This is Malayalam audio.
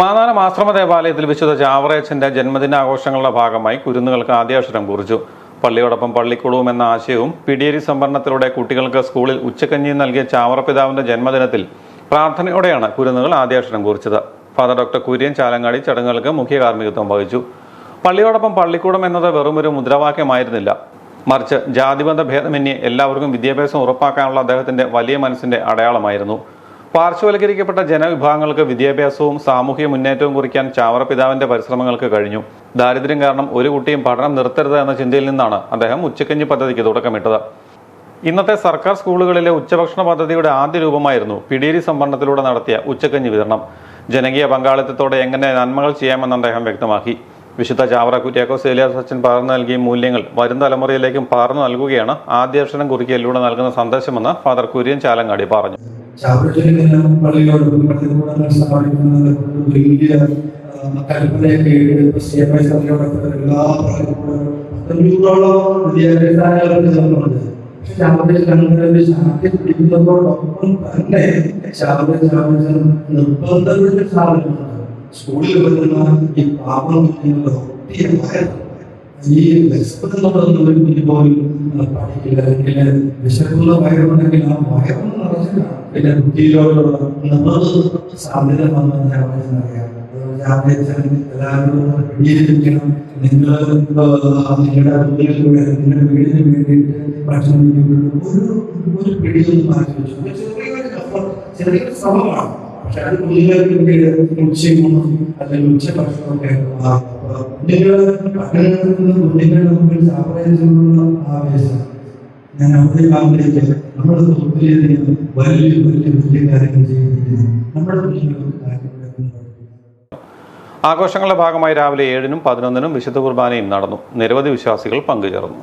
മാന്നാനം ആശ്രമ ദേവാലയത്തിൽ വിശുദ്ധ ചാവറയച്ചന്റെ ജന്മദിനാഘോഷങ്ങളുടെ ഭാഗമായി കുരുന്നുകൾക്ക് ആദ്യാക്ഷരം കുറിച്ചു. പള്ളിയോടൊപ്പം പള്ളിക്കൂടവും എന്ന ആശയവും പിടിയേരി സംവരണത്തിലൂടെ കുട്ടികൾക്ക് സ്കൂളിൽ ഉച്ചക്കഞ്ഞി നൽകിയ ചാവറപിതാവിന്റെ ജന്മദിനത്തിൽ പ്രാർത്ഥനയോടെയാണ് കുരുന്നുകൾ ആദ്യാക്ഷരം കുറിച്ചത്. ഫാദർ ഡോക്ടർ കുര്യൻ ചാലങ്ങാടി ചടങ്ങുകൾക്ക് മുഖ്യ കാർമ്മികത്വം വഹിച്ചു. പള്ളിയോടൊപ്പം പള്ളിക്കൂടം എന്നത് വെറുമൊരു മുദ്രാവാക്യമായിരുന്നില്ല, മറിച്ച് ജാതിബന്ധ ഭേദമന്യേ എല്ലാവർക്കും വിദ്യാഭ്യാസം ഉറപ്പാക്കാനുള്ള അദ്ദേഹത്തിന്റെ വലിയ മനസ്സിന്റെ അടയാളമായിരുന്നു. പാർശ്വവൽക്കരിക്കപ്പെട്ട ജനവിഭാഗങ്ങൾക്ക് വിദ്യാഭ്യാസവും സാമൂഹിക മുന്നേറ്റവും കുറിക്കാൻ ചാവറപിതാവിന്റെ പരിശ്രമങ്ങൾക്ക് കഴിഞ്ഞു. ദാരിദ്ര്യം കാരണം ഒരു കുട്ടിയും പഠനം നിർത്തരുത് എന്ന ചിന്തയിൽ നിന്നാണ് അദ്ദേഹം ഉച്ചക്കഞ്ഞി പദ്ധതിക്ക് തുടക്കമിട്ടത്. ഇന്നത്തെ സർക്കാർ സ്കൂളുകളിലെ ഉച്ചഭക്ഷണ പദ്ധതിയുടെ ആദ്യ രൂപമായിരുന്നു പിടിയേരി സംവരണത്തിലൂടെ നടത്തിയ ഉച്ചക്കഞ്ഞി വിതരണം. ജനകീയ പങ്കാളിത്തത്തോടെ എങ്ങനെ നന്മകൾ ചെയ്യാമെന്ന് അദ്ദേഹം വ്യക്തമാക്കി. വിശുദ്ധ ചാവറ കുര്യാക്കോസ് ഏലിയാസ് അച്ഛൻ പകർന്നു നൽകിയ മൂല്യങ്ങൾ വരും തലമുറയിലേക്കും പകർന്നു നൽകുകയാണ് ആദ്യാക്ഷരം കുറിക്കലിലൂടെ നൽകുന്ന സന്ദേശമെന്ന് ഫാദർ കുര്യൻ ചാലങ്ങാടി പറഞ്ഞു. സ്കൂളിൽ വരുന്ന ഈ പാപം ഈ വിശപ്പെന്നുള്ളതൊന്നും പോലും പഠിക്കില്ല, അല്ലെങ്കിൽ വിശക്കുന്ന വയറുണ്ടെങ്കിൽ ആ വയറൊന്നും നിറച്ചില്ല, പിന്നെ കുട്ടിയിലോട്ടുള്ള സാധ്യത വന്നറിയാം. എല്ലാവരും പിടിയിരിക്കണം. നിങ്ങൾ നിങ്ങളുടെ കുട്ടികളിലൂടെ നിങ്ങളുടെ വീടിന് വേണ്ടിയിട്ട് ഭക്ഷണം ഒരു പിടിയൊന്നും മാറ്റി വെച്ചു. ചെറിയൊരു ശ്രമമാണ്, പക്ഷെ അത് കുഞ്ഞുങ്ങൾക്ക് ഉച്ചയൂണും അല്ലെങ്കിൽ ഉച്ചഭക്ഷണമൊക്കെ കുഞ്ഞുങ്ങളുടെ മുമ്പിൽ ചാവറയച്ചെന്നുള്ള ആവേശം ഞാൻ അവിടെ ആഗ്രഹിച്ച് നമ്മുടെ ഒത്തിരിയധികം വലിയ വലിയ വലിയ കാര്യങ്ങൾ ചെയ്തിരിക്കുന്നു. നമ്മുടെ കുഞ്ഞുങ്ങൾക്ക് കാര്യങ്ങൾ. ആഘോഷങ്ങളുടെ ഭാഗമായി രാവിലെ 7-നും 11-നും വിശുദ്ധ കുർബാനയും നടന്നു. നിരവധി വിശ്വാസികൾ പങ്കുചേർന്നു.